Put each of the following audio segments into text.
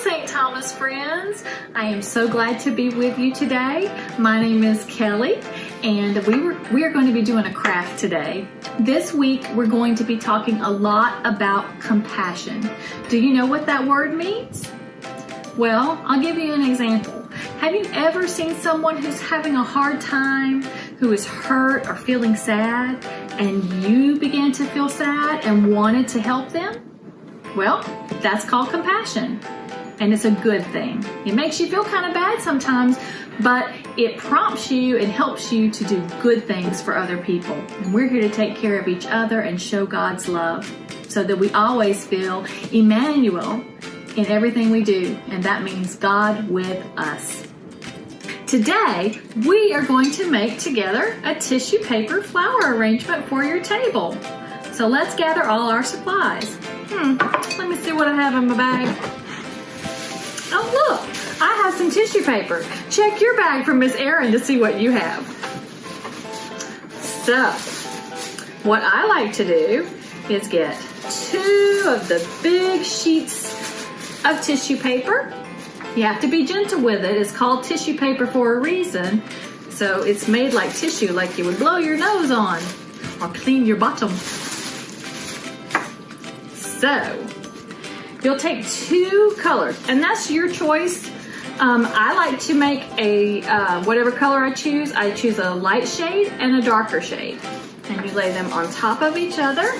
St. Thomas friends. I am so glad to be with you today. My name is Kelly and we are going to be doing a craft today. This week we're going to be talking a lot about compassion. Do you know what that word means? Well, I'll give you an example. Have you ever seen someone who's having a hard time, who is hurt or feeling sad, and you began to feel sad and wanted to help them? Well, that's called compassion, and it's a good thing. It makes you feel kind of bad sometimes, but it prompts you and helps you to do good things for other people. And we're here to take care of each other and show God's love so that we always feel Emmanuel in everything we do, and that means God with us. Today, we are going to make together a tissue paper flower arrangement for your table. So let's gather all our supplies. Let me see what I have in my bag. Oh look, I have some tissue paper. Check your bag for Miss Erin to see what you have. So, what I like to do is get 2 of the big sheets of tissue paper. You have to be gentle with it. It's called tissue paper for a reason. So it's made like tissue, like you would blow your nose on or clean your bottom. So you'll take 2 colors, and that's your choice. I like to make a whatever color I choose a light shade and a darker shade. And you lay them on top of each other.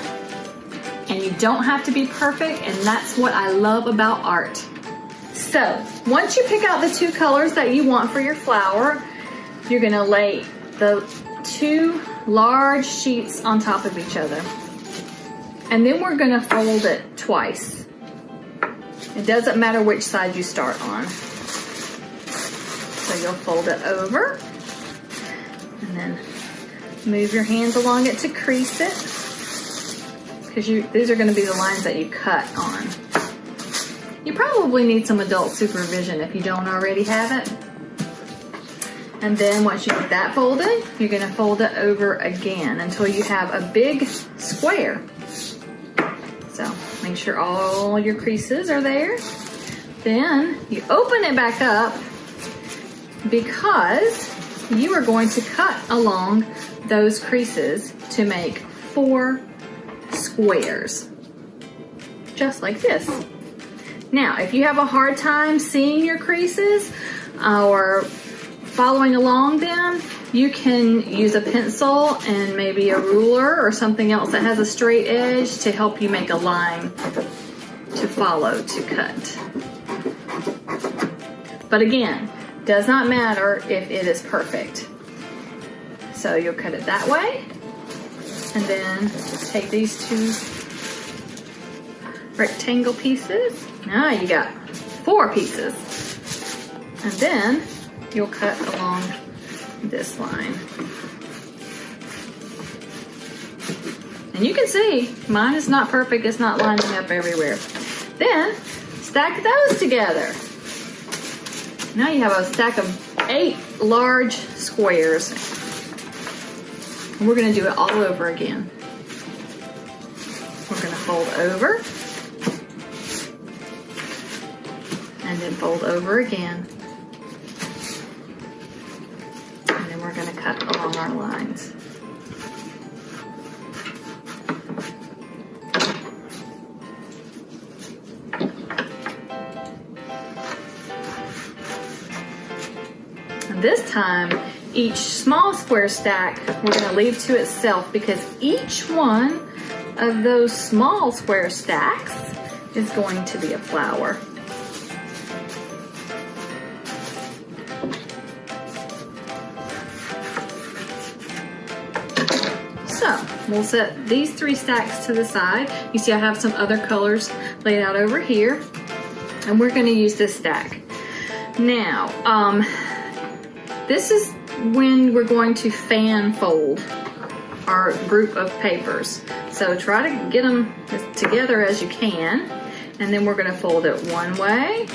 And you don't have to be perfect, and that's what I love about art. So, once you pick out the 2 colors that you want for your flower, you're gonna lay the 2 large sheets on top of each other. And then we're gonna fold it twice. It doesn't matter which side you start on. So you'll fold it over, and then move your hands along it to crease it. Because these are going to be the lines that you cut on. You probably need some adult supervision if you don't already have it. And then once you get that folded, you're going to fold it over again until you have a big square. So make sure all your creases are there. Then you open it back up because you are going to cut along those creases to make 4 squares, just like this. Now, if you have a hard time seeing your creases or following along them, you can use a pencil and maybe a ruler or something else that has a straight edge to help you make a line to follow to cut. But again, does not matter if it is perfect. So you'll cut it that way. And then take these 2 rectangle pieces. Now you got 4 pieces. And then you'll cut along this line. And you can see mine is not perfect. It's not lining up everywhere. Then stack those together. Now you have a stack of 8 large squares. And we're going to do it all over again. We're going to fold over and then fold over again. And then we're going to cut along our lines. And this time, each small square stack we're going to leave to itself because each one of those small square stacks is going to be a flower. So we'll set these 3 stacks to the side. You see I have some other colors laid out over here, and we're going to use this stack. Now, this is when we're going to fan fold our group of papers. So try to get them as together as you can, and then we're going to fold it one way,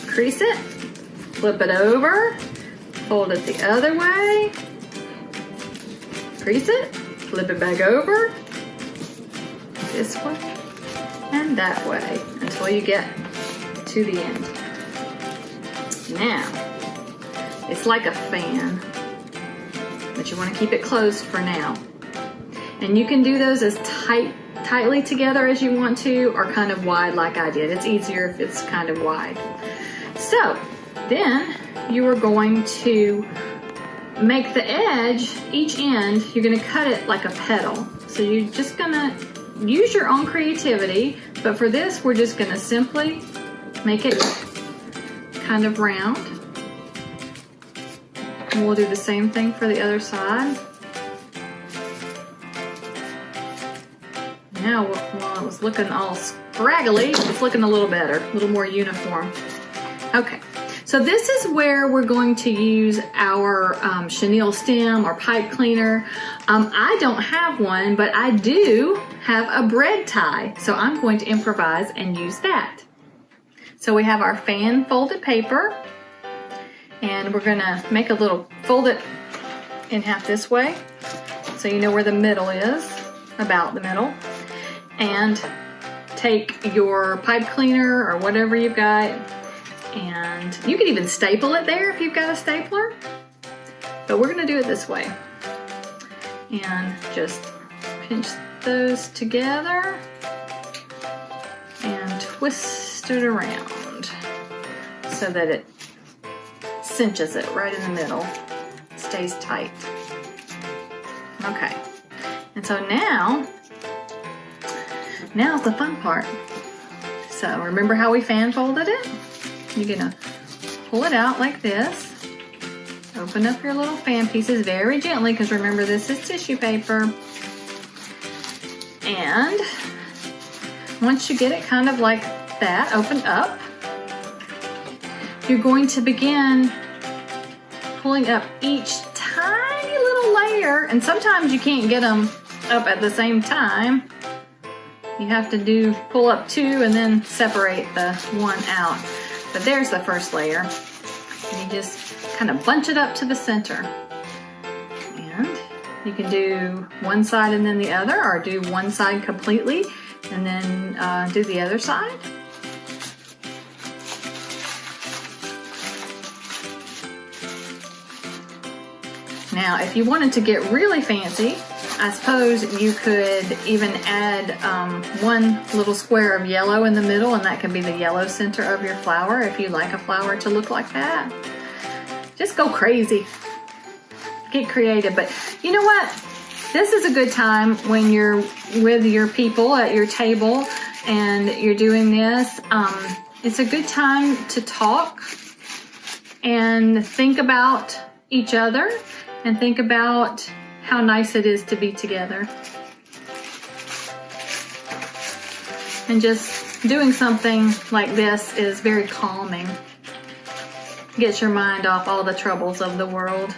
crease it, flip it over, fold it the other way, crease it, flip it back over, this way and that way until you get to the end. Now, it's like a fan, but you want to keep it closed for now. And you can do those as tightly together as you want to, or kind of wide like I did. It's easier if it's kind of wide. So then you are going to make the edge, each end, you're going to cut it like a petal. So you're just going to use your own creativity, but for this we're just going to simply make it kind of round. And we'll do the same thing for the other side. Now, while it was looking all scraggly, it's looking a little better, a little more uniform. Okay, so this is where we're going to use our chenille stem or pipe cleaner. I don't have one, but I do have a bread tie, so I'm going to improvise and use that. So we have our fan folded paper, and we're gonna make a little, fold it in half this way, so you know where the middle is, about the middle. And take your pipe cleaner or whatever you've got, and you can even staple it there if you've got a stapler, but we're gonna do it this way. And just pinch those together and twist it around so that it cinches it right in the middle, stays tight. Okay, and so now's the fun part. So remember how we fan folded it? You're gonna pull it out like this. Open up your little fan pieces very gently, because remember this is tissue paper. And once you get it kind of like that, open up, you're going to begin pulling up each tiny little layer, and sometimes you can't get them up at the same time. You have to pull up two and then separate the one out. But there's the first layer. And you just kind of bunch it up to the center. And you can do one side and then the other, or do one side completely and then do the other side. Now, if you wanted to get really fancy, I suppose you could even add one little square of yellow in the middle, and that can be the yellow center of your flower if you like a flower to look like that. Just go crazy. Get creative. But you know what? This is a good time when you're with your people at your table and you're doing this. It's a good time to talk and think about each other and think about how nice it is to be together. And just doing something like this is very calming. Gets your mind off all the troubles of the world.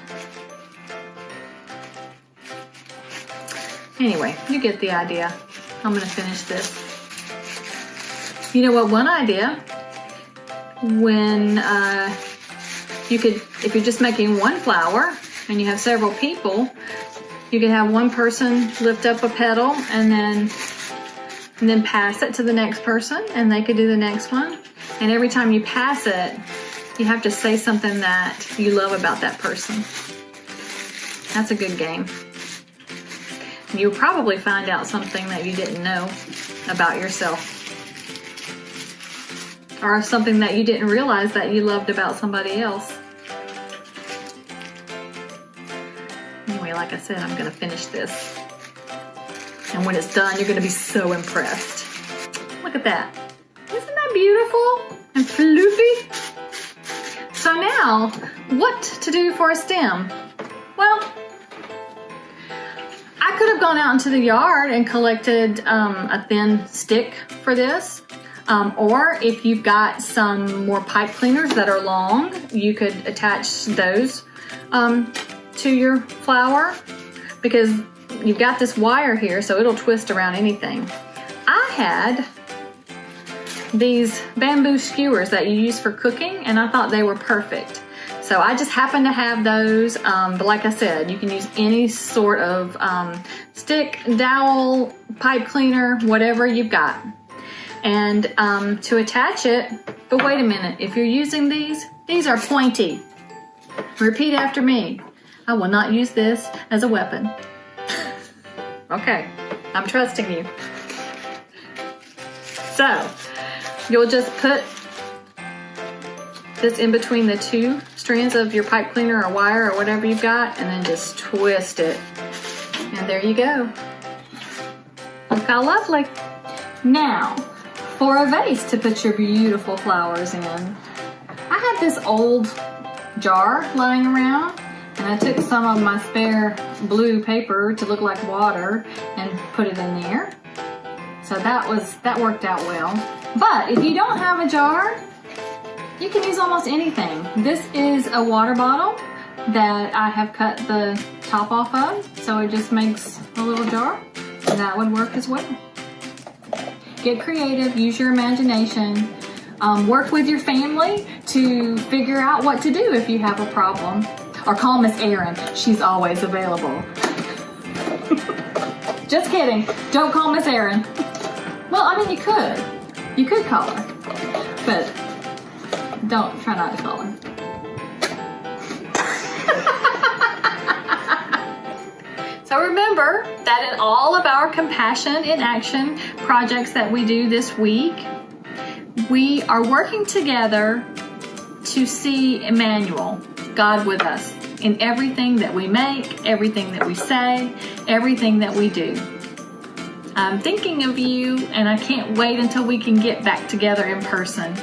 Anyway, you get the idea. I'm gonna finish this. You know what, one idea, when you could, if you're just making one flower and you have several people, you could have one person lift up a petal and then pass it to the next person, and they could do the next one. And every time you pass it, you have to say something that you love about that person. That's a good game. You'll probably find out something that you didn't know about yourself, or something that you didn't realize that you loved about somebody else. Anyway, like I said, I'm gonna finish this. And when it's done, you're gonna be so impressed. Look at that. Isn't that beautiful and floofy? So now, what to do for a stem? Well, I could have gone out into the yard and collected a thin stick for this. Or if you've got some more pipe cleaners that are long, you could attach those to your flower, because you've got this wire here, so it'll twist around anything. I had these bamboo skewers that you use for cooking, and I thought they were perfect. So I just happened to have those, but like I said, you can use any sort of stick, dowel, pipe cleaner, whatever you've got. And to attach it, but wait a minute, if you're using these are pointy. Repeat after me. I will not use this as a weapon. Okay, I'm trusting you. So, you'll just put this in between the two strands of your pipe cleaner or wire or whatever you've got, and then just twist it. And there you go. Look how lovely. Now, for a vase to put your beautiful flowers in. I had this old jar lying around, and I took some of my spare blue paper to look like water and put it in there. So that worked out well. But if you don't have a jar, you can use almost anything. This is a water bottle that I have cut the top off of, so it just makes a little jar. That would work as well. Get creative, use your imagination, work with your family to figure out what to do if you have a problem. Or call Miss Erin, she's always available. Just kidding, don't call Miss Erin. Well, I mean, you could call her, but try not to call her. So remember that in all of our Compassion in Action projects that we do this week, we are working together to see Emmanuel, God with us, in everything that we make, everything that we say, everything that we do. I'm thinking of you, and I can't wait until we can get back together in person.